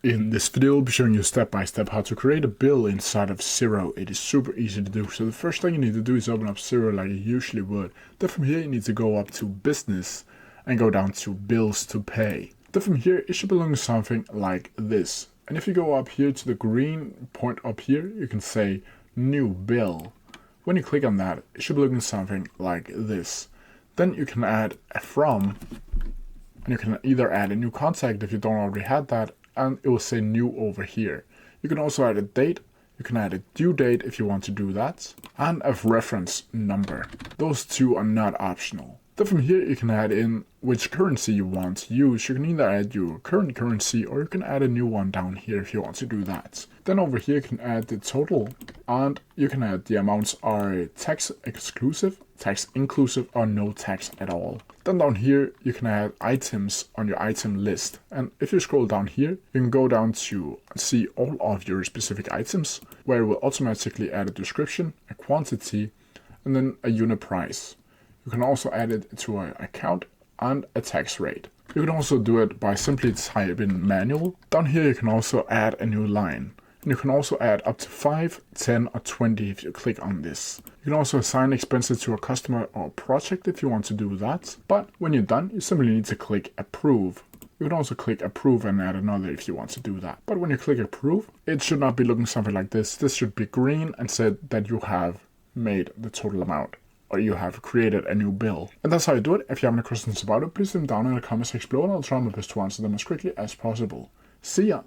In this video, I'll be showing you step by step how to create a bill inside of Xero. It is super easy to do. So the first thing you need to do is open up Xero like you usually would. Then from here you need to go up to business and go down to bills to pay. Then from here it should be looking something like this. And if you go up here to the green point up here, you can say new bill. When you click on that, it should be looking something like this. Then you can add a from, and you can either add a new contact if you don't already have that, and it will say new over here. You can also add a date, you can add a due date if you want to do that, and a reference number. Those two are not optional. Then from here you can add in which currency you want to use. You can either add your current currency or you can add a new one down here if you want to do that. Then over here you can add the total, and you can add the amounts are tax exclusive, tax inclusive, or no tax at all. Then down here you can add items on your item list, and if you scroll down here you can go down to see all of your specific items, where it will automatically add a description, a quantity, and then a unit price. You can also add it to an account and a tax rate. You can also do it by simply type in manual. Down here you can also add a new line. And you can also add up to 5, 10 or 20 if you click on this. You can also assign expenses to a customer or a project if you want to do that. But when you're done, you simply need to click approve. You can also click approve and add another if you want to do that. But when you click approve, it should not be looking something like this. This should be green and said that you have made the total amount, or you have created a new bill. And that's how you do it. If you have any questions about it, please leave them down in the comment section below and I'll try my best to answer them as quickly as possible. See ya!